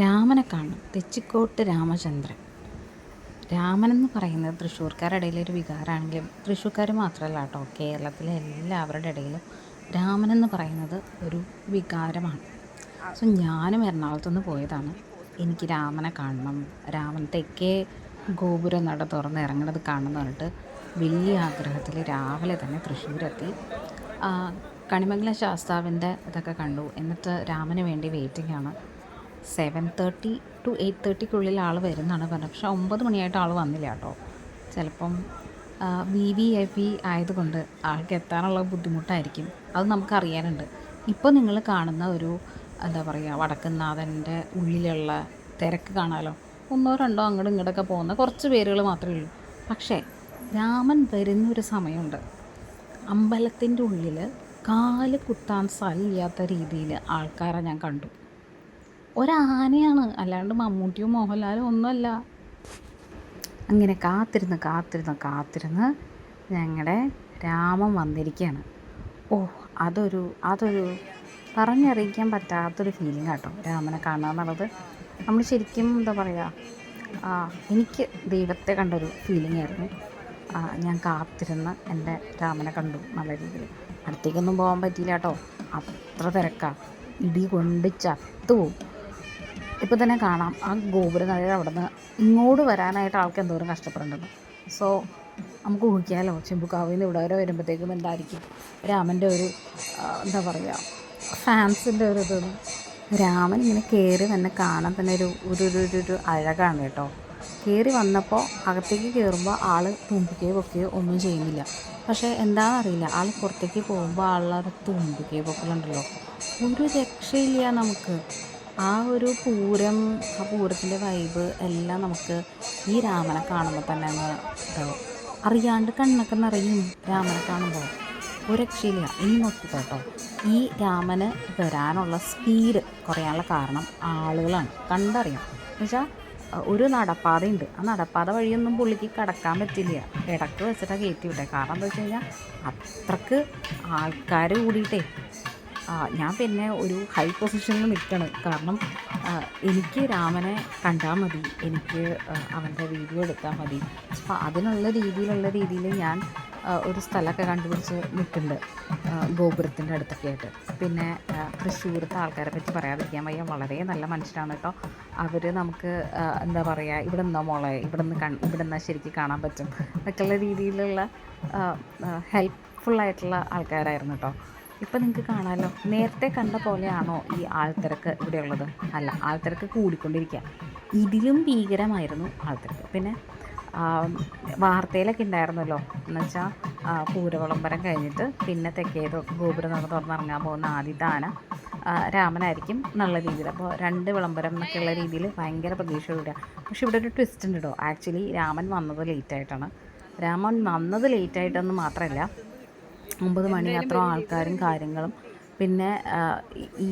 രാമനെ കാണണം. തെച്ചിക്കോട്ട് രാമചന്ദ്രൻ. രാമനെന്ന് പറയുന്നത് തൃശ്ശൂർക്കാരുടെ ഇടയിലെ ഒരു വികാരമാണെങ്കിലും തൃശ്ശൂർക്കാർ മാത്രമല്ല കേട്ടോ, കേരളത്തിലെ എല്ലാവരുടെ ഇടയിലും രാമനെന്ന് പറയുന്നത് ഒരു വികാരമാണ്. സോ ഞാനും എറണാകുളത്തുനിന്ന് പോയതാണ്. എനിക്ക് രാമനെ കാണണം, രാമൻ തെക്കേ ഗോപുര നട തുറന്ന് ഇറങ്ങുന്നത് കാണണം എന്ന് പറഞ്ഞിട്ട് വലിയ ആഗ്രഹത്തിൽ രാവിലെ തന്നെ തൃശ്ശൂരെത്തി. കണിമംഗലം ശാസ്താവിൻ്റെ ഇതൊക്കെ കണ്ടു. എന്നിട്ട് രാമന് വേണ്ടി വെയിറ്റിംഗ് ആണ്. 7:30 to 8:30 ആൾ വരുമെന്നാണ് പറഞ്ഞത്. പക്ഷേ 9 മണിയായിട്ട് ആൾ വന്നില്ല കേട്ടോ. ചിലപ്പം VIP ആയതുകൊണ്ട് ആൾക്ക് എത്താനുള്ള ബുദ്ധിമുട്ടായിരിക്കും. അത് നമുക്കറിയാനുണ്ട്. ഇപ്പോൾ നിങ്ങൾ കാണുന്ന ഒരു എന്താ പറയുക, വടക്കുംനാഥൻ്റെ ഉള്ളിലുള്ള തിരക്ക് കാണാമല്ലോ. ഒന്നോ രണ്ടോ അങ്ങോട്ടും ഇങ്ങോട്ടൊക്കെ പോകുന്ന കുറച്ച് പേരുകൾ മാത്രമേ ഉള്ളൂ. പക്ഷേ രാമൻ വരുന്നൊരു സമയമുണ്ട്. അമ്പലത്തിൻ്റെ ഉള്ളിൽ കാല് കുത്താൻ സ്ഥലമില്ലാത്ത രീതിയിൽ ആൾക്കാരെ ഞാൻ കണ്ടു. ഒരാനയാണ്, അല്ലാണ്ട് മമ്മൂട്ടിയോ മോഹൻലാലോ ഒന്നുമല്ല. അങ്ങനെ കാത്തിരുന്ന് ഞങ്ങളുടെ രാമൻ വന്നിരിക്കുകയാണ്. ഓ, അതൊരു പറഞ്ഞറിയിക്കാൻ പറ്റാത്തൊരു ഫീലിംഗ് കേട്ടോ, രാമനെ കാണുക എന്നുള്ളത്. നമ്മൾ ശരിക്കും എന്താ പറയുക, എനിക്ക് ദൈവത്തെ കണ്ടൊരു ഫീലിംഗ് ആയിരുന്നു. ഞാൻ കാത്തിരുന്ന് എൻ്റെ രാമനെ കണ്ടു നല്ല രീതിയിൽ. അടുത്തേക്കൊന്നും പോകാൻ പറ്റിയില്ല കേട്ടോ, അത്ര തിരക്കാണ്. ഇടി കൊണ്ട് ചത്തുപോകും. ഇപ്പോൾ തന്നെ കാണാം ആ ഗോപുരനടയുടെ അവിടെ നിന്ന് ഇങ്ങോട്ട് വരാനായിട്ട് ആൾക്ക് എന്തോരം കഷ്ടപ്പെടേണ്ടത്. സോ നമുക്ക് ഊഹിക്കാമല്ലോ, ചെമ്പുക്കാവിൽ നിന്ന് ഇവിടെ വരെ വരുമ്പോഴത്തേക്കും എന്തായിരിക്കും രാമൻ്റെ ഒരു എന്താ പറയുക, ഫാൻസിൻ്റെ ഒരു ഇതൊന്നും. രാമൻ ഇങ്ങനെ കയറി തന്നെ കാണാൻ തന്നെ ഒരു അഴകാണ് കേട്ടോ. കയറി വന്നപ്പോൾ അകത്തേക്ക് കയറുമ്പോൾ ആൾ തുമ്പിക്കുകയോ പൊക്കുകയോ ഒന്നും ചെയ്യുന്നില്ല. പക്ഷേ എന്താണെന്നറിയില്ല, ആൾ പുറത്തേക്ക് പോകുമ്പോൾ ആളുടെ തുമ്പിക്കുകയോ പൊക്കലുണ്ടല്ലോ, ഒരു രക്ഷയില്ല നമുക്ക്. ആ ഒരു ആ പൂരത്തിൻ്റെ വൈബ് എല്ലാം നമുക്ക് ഈ രാമനെ കാണുമ്പോൾ തന്നെ അങ്ങ് ഇതാവും. അറിയാണ്ട് കണ്ണൊക്കെ നിറയും രാമനെ കാണുമ്പോൾ, ഒരു രക്ഷയില്ല. ഇനി നോക്കിക്കോട്ടോ, ഈ രാമന് വരാനുള്ള സ്പീഡ് കുറയാനുള്ള കാരണം ആളുകളാണ്, കണ്ടറിയാം. എന്നുവെച്ചാൽ ഒരു നടപ്പാതയുണ്ട്, ആ നടപ്പാത വഴിയൊന്നും പുള്ളിക്ക് കടക്കാൻ പറ്റില്ല. ഇടയ്ക്ക് വെച്ചിട്ടാണ് കയറ്റി വിട്ടേ. കാരണം എന്താ വെച്ച് കഴിഞ്ഞാൽ അത്രക്ക് ആൾക്കാർ കൂടിയിട്ടേ. ഞാൻ പിന്നെ ഒരു ഹൈ പൊസിഷനിൽ നിൽക്കണം. കാരണം എനിക്ക് രാമനെ കണ്ടാൽ മതി, എനിക്ക് അവൻ്റെ വീഡിയോ എടുത്താൽ മതി. അപ്പോൾ അതിനുള്ള രീതിയിൽ ഞാൻ ഒരു സ്ഥലമൊക്കെ കണ്ടുപിടിച്ച് നിൽക്കുന്നുണ്ട്, ഗോപുരത്തിൻ്റെ അടുത്തൊക്കെ ആയിട്ട്. പിന്നെ തൃശ്ശൂരത്തെ ആൾക്കാരെ പറ്റി പറയാതിരിക്കാൻ വയ്യ, വളരെ നല്ല മനുഷ്യരാണ് കേട്ടോ. അവർ നമുക്ക് എന്താ പറയുക, ഇവിടെ നിന്നോ മോളെ, ഇവിടെ നിന്നാൽ ശരിക്കും കാണാൻ പറ്റും എന്നൊക്കെയുള്ള രീതിയിലുള്ള ഹെൽപ്ഫുള്ളായിട്ടുള്ള ആൾക്കാരായിരുന്നു കേട്ടോ. ഇപ്പം നിങ്ങൾക്ക് കാണാമല്ലോ, നേരത്തെ കണ്ട പോലെയാണോ ഈ ആൾത്തിരക്ക് ഇവിടെയുള്ളത്? അല്ല, ആൾത്തിരക്ക് കൂടിക്കൊണ്ടിരിക്കുക. ഇതിലും ഭീകരമായിരുന്നു ആൾത്തിരക്ക്. പിന്നെ വാർത്തയിലൊക്കെ ഉണ്ടായിരുന്നല്ലോ, എന്നുവെച്ചാൽ പൂരവിളംബരം കഴിഞ്ഞിട്ട് പിന്നെ തെക്കേത് ഗോപുരം തുറന്നിറങ്ങാൻ പോകുന്ന ആദ്യത്തെ ആന രാമനായിരിക്കും എന്നുള്ള രീതിയിൽ. അപ്പോൾ 2 വിളംബരം എന്നൊക്കെയുള്ള രീതിയിൽ ഭയങ്കര പ്രതീക്ഷയോടെ. പക്ഷെ ഇവിടെ ഒരു ട്വിസ്റ്റ് ഉണ്ട് കേട്ടോ. ആക്ച്വലി രാമൻ വന്നത് ലേറ്റായിട്ടെന്ന് മാത്രമല്ല, 9 മണി അത്ര ആൾക്കാരും കാര്യങ്ങളും. പിന്നെ ഈ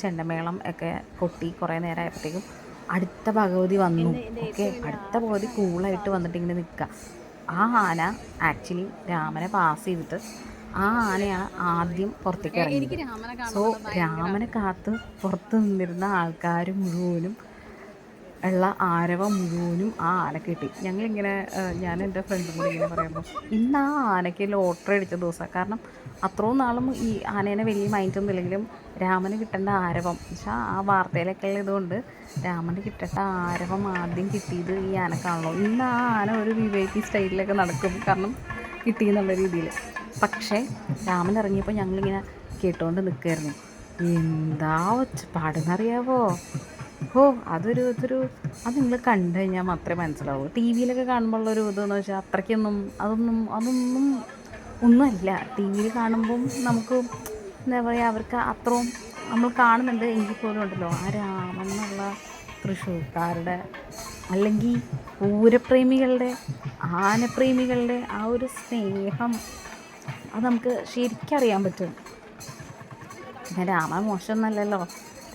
ചെണ്ടമേളം ഒക്കെ കൊട്ടി കുറേ നേരമായപ്പോഴത്തേക്കും അടുത്ത ഭഗവതി വന്നു. ഓക്കെ, അടുത്ത ഭഗവതി കൂളായിട്ട് വന്നിട്ട് ഇങ്ങനെ നിൽക്കുക. ആ ആന ആക്ച്വലി രാമനെ പാസ് ചെയ്തിട്ട് ആ ആനയാണ് ആദ്യം പുറത്തേക്ക് ഇറങ്ങിയത്. സോ രാമനെ കാത്ത് പുറത്ത് നിന്നിരുന്ന ആൾക്കാർ മുഴുവനും ഉള്ള ആരവം മുഴുവനും ആ ആനക്ക് കിട്ടി. ഞങ്ങളിങ്ങനെ ഞാൻ എൻ്റെ ഫ്രണ്ടും കൂടി ഇങ്ങനെ പറയുമ്പോൾ ഇന്ന് ആ ആനയ്ക്ക് ലോട്ടറി അടിച്ച ദിവസമാണ്. കാരണം അത്രയും നാളും ഈ ആനേനെ വലിയ മൈൻഡൊന്നും ഇല്ലെങ്കിലും രാമന് കിട്ടേണ്ട ആരവം വെച്ചാൽ ആ വാർത്തയിലൊക്കെ ഉള്ളതുകൊണ്ട് രാമന് കിട്ടേണ്ട ആരവം ആദ്യം കിട്ടിയത് ഈ ആനക്കാണല്ലോ. ഇന്ന് ആ ആന ഒരു VIP സ്റ്റൈലിലൊക്കെ നടക്കും, കാരണം കിട്ടിയെന്നുള്ള രീതിയിൽ. പക്ഷേ രാമൻ ഇറങ്ങിയപ്പോൾ ഞങ്ങളിങ്ങനെ കേട്ടുകൊണ്ട് നിൽക്കുമായിരുന്നു. എന്താ ഒച്ചപ്പാടെന്നറിയാവോ? അത് നിങ്ങൾ കണ്ടു കഴിഞ്ഞാൽ മാത്രമേ മനസ്സിലാവൂ. TV കാണുമ്പോഴുള്ളൊരു ഇതെന്ന് വെച്ചാൽ അത്രയ്ക്കൊന്നും ഒന്നുമല്ല. TV കാണുമ്പം നമുക്ക് എന്താ പറയുക, അവർക്ക് അത്രയും നമ്മൾ കാണുന്നുണ്ട് എങ്കിൽ പോലും ഉണ്ടല്ലോ, ആ രാമൻ എന്നുള്ള തൃശ്ശൂർക്കാരുടെ അല്ലെങ്കിൽ പൂരപ്രേമികളുടെ ആനപ്രേമികളുടെ ആ ഒരു സ്നേഹം അത് നമുക്ക് ശരിക്കും അറിയാൻ പറ്റും. പിന്നെ രാമൻ മോശമൊന്നുമല്ലല്ലോ,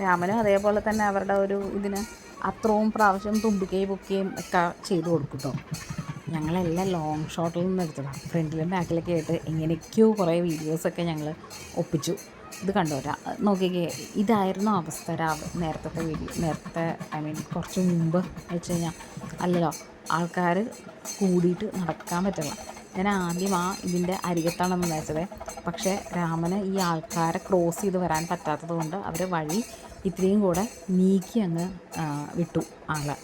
രാമനും അതേപോലെ തന്നെ അവരുടെ ഒരു ഇതിന് അത്രയും പ്രാവശ്യം തുമ്പിക്കുകയും പൊക്കുകയും ഒക്കെ ചെയ്ത് കൊടുക്കും കേട്ടോ. ഞങ്ങളെല്ലാം ലോങ് ഷോട്ടിൽ നിന്ന് എടുത്തതാണ്. ഫ്രണ്ടിലും ബാക്കിലൊക്കെ ആയിട്ട് എങ്ങനെയൊക്കെയോ കുറേ വീഡിയോസൊക്കെ ഞങ്ങൾ ഒപ്പിച്ചു. ഇത് കണ്ടോ നോക്കിക്കേ, ഇതായിരുന്നു അവസ്ഥ നേരത്തെ ഐ മീൻ കുറച്ച് മുമ്പ് വെച്ച് കഴിഞ്ഞാൽ അല്ലല്ലോ, ആൾക്കാർ കൂടിയിട്ട് നടക്കാൻ പറ്റില്ല. ഞാൻ ആദ്യം ഇതിൻ്റെ അരികത്താണെന്ന് വിചാരിച്ചത്. പക്ഷേ രാമന് ഈ ആൾക്കാരെ ക്രോസ് ചെയ്ത് വരാൻ പറ്റാത്തത് കൊണ്ട് അവർ വഴി ഇത്രയും കൂടെ നീക്കി അങ്ങ് വിട്ടു ആളെ.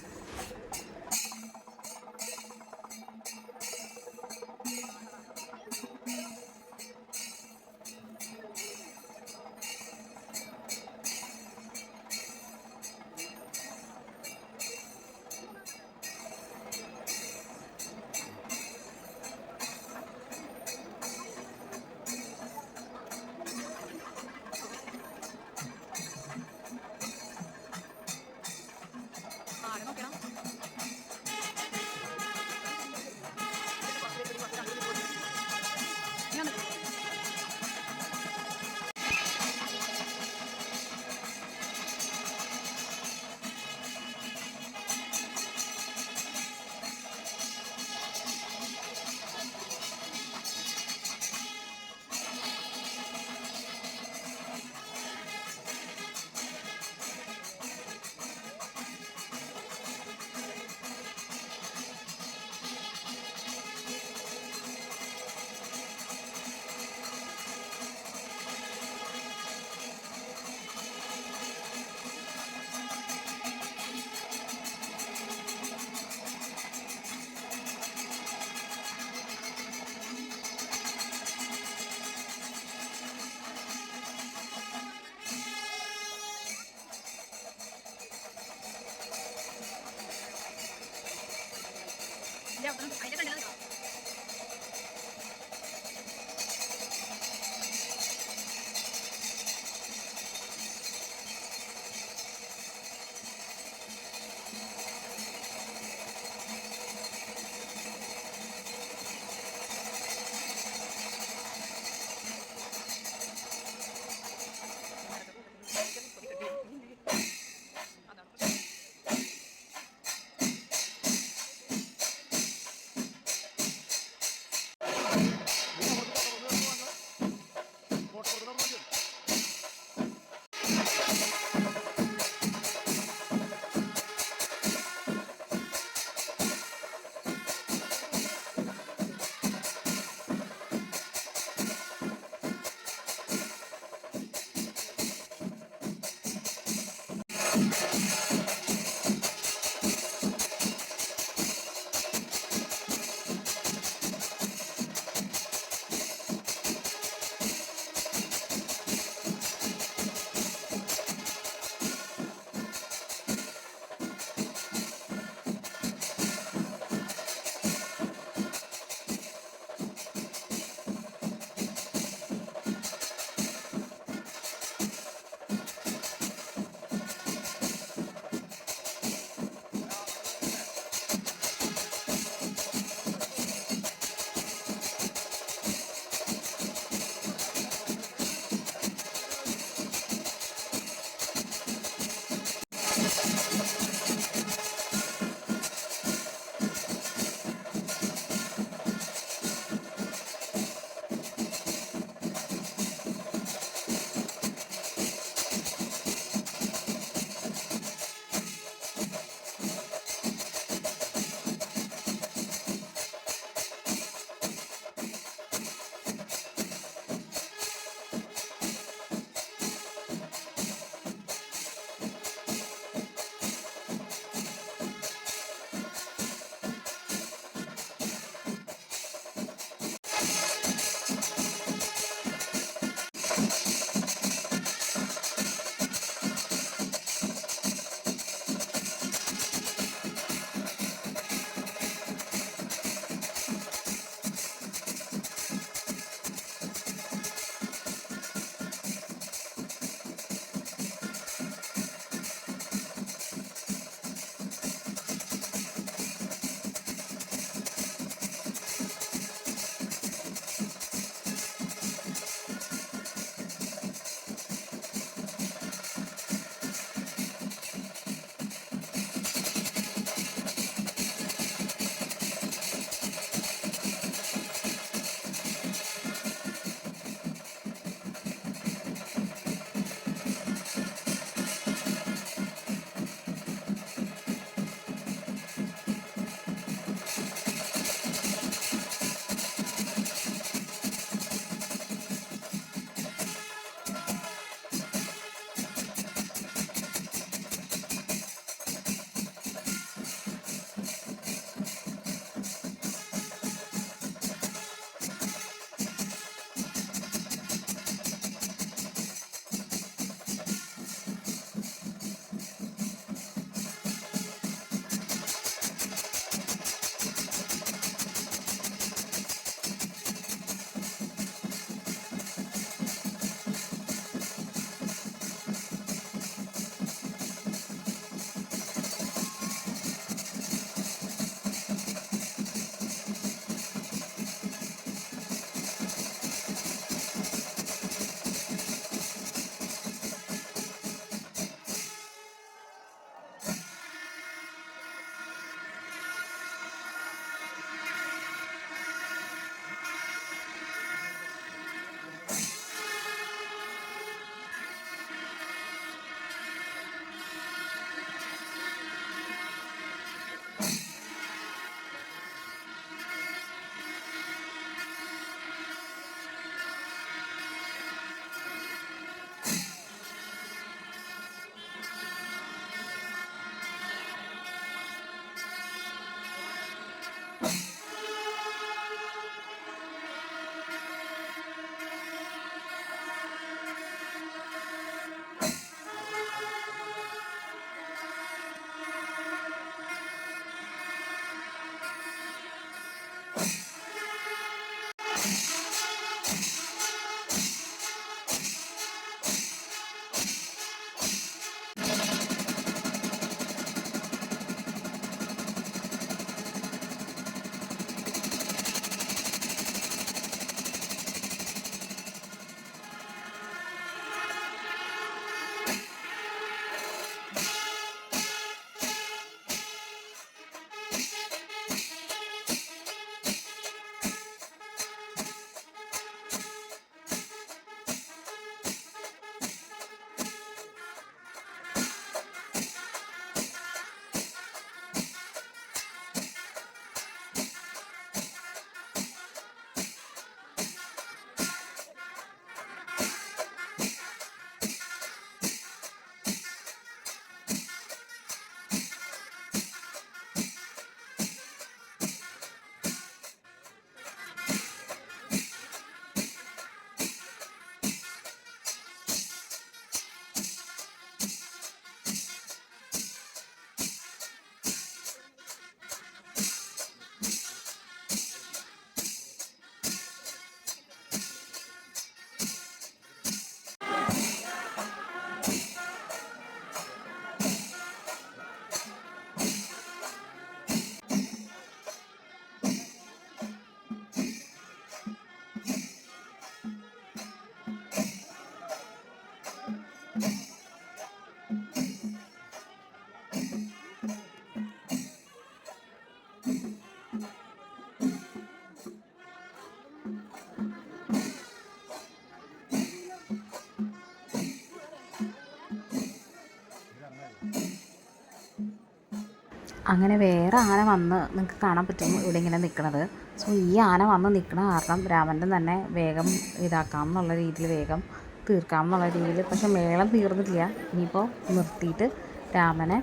അങ്ങനെ വേറെ ആന വന്ന് നിങ്ങൾക്ക് കാണാൻ പറ്റും ഇവിടെ ഇങ്ങനെ നിൽക്കുന്നത്. സോ ഈ ആന വന്ന് നിൽക്കണ കാരണം രാമൻ്റെ തന്നെ വേഗം ഇതാക്കാം എന്നുള്ള രീതിയിൽ, വേഗം തീർക്കാം എന്നുള്ള രീതിയിൽ. പക്ഷെ മേളം തീർന്നിട്ടില്ല, ഇനിയിപ്പോൾ നിർത്തിയിട്ട് രാമനെ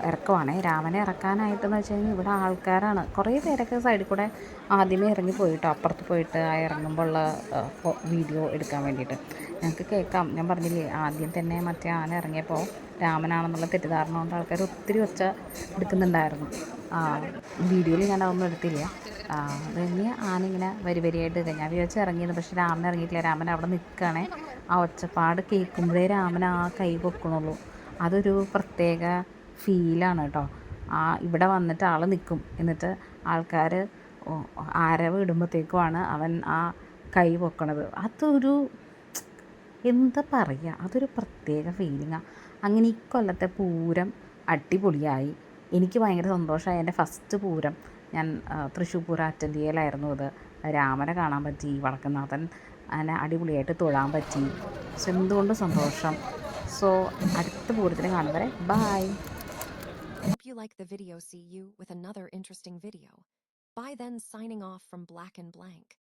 ഇറക്കുവാണേ. രാമനെ ഇറക്കാനായിട്ടെന്ന് വെച്ച് കഴിഞ്ഞാൽ ഇവിടെ ആൾക്കാരാണ് കുറേ പേരൊക്കെ സൈഡിൽ കൂടെ ആദ്യമേ ഇറങ്ങി പോയിട്ടോ, അപ്പുറത്ത് പോയിട്ട് ആ ഇറങ്ങുമ്പോൾ ഉള്ള വീഡിയോ എടുക്കാൻ വേണ്ടിയിട്ട്. ഞങ്ങൾക്ക് കേൾക്കാം, ഞാൻ പറഞ്ഞില്ലേ ആദ്യം തന്നെ മറ്റേ ആന ഇറങ്ങിയപ്പോൾ രാമനാണെന്നുള്ള തെറ്റിദ്ധാരണ കൊണ്ട് ആൾക്കാർ ഒത്തിരി ഒച്ച എടുക്കുന്നുണ്ടായിരുന്നു. വീഡിയോയിൽ ഞാൻ അതൊന്നും എടുത്തില്ല. അത് കഴിഞ്ഞ് ആന ഇങ്ങനെ വരിയായിട്ട് ഞാൻ വിചാരിച്ച് ഇറങ്ങിയത്, പക്ഷേ രാമൻ ഇറങ്ങിയിട്ടില്ല. രാമൻ അവിടെ നിൽക്കുകയാണേ. ആ ഒച്ചപ്പാട് കേൾക്കുമ്പോഴേ രാമൻ ആ കൈ പൊക്കണുള്ളൂ. അതൊരു പ്രത്യേക ഫീലാണ് കേട്ടോ. ഇവിടെ വന്നിട്ട് ആൾ നിൽക്കും, എന്നിട്ട് ആൾക്കാർ ആരവ് ഇടുമ്പോഴത്തേക്കുമാണ് അവൻ ആ കൈ പൊക്കണത്. അതൊരു എന്താ പറയുക, അതൊരു പ്രത്യേക ഫീലിങ്ങാണ്. അങ്ങനെ ഈ കൊല്ലത്തെ പൂരം അടിപൊളിയായി. എനിക്ക് ഭയങ്കര സന്തോഷമായി. എൻ്റെ ഫസ്റ്റ് പൂരം ഞാൻ തൃശ്ശൂർ പൂരം അറ്റൻഡ് ചെയ്യലായിരുന്നു. ഇത് രാമനെ കാണാൻ പറ്റി, വടക്കുംനാഥൻ അങ്ങനെ അടിപൊളിയായിട്ട് തൊഴാൻ പറ്റി. സോ എന്തുകൊണ്ടും സന്തോഷം. സോ അടുത്ത പൂരത്തിന് കാണുന്നവരെ by. Hope you like the video. See you with another interesting video. Bye then, signing off from Black and Blank.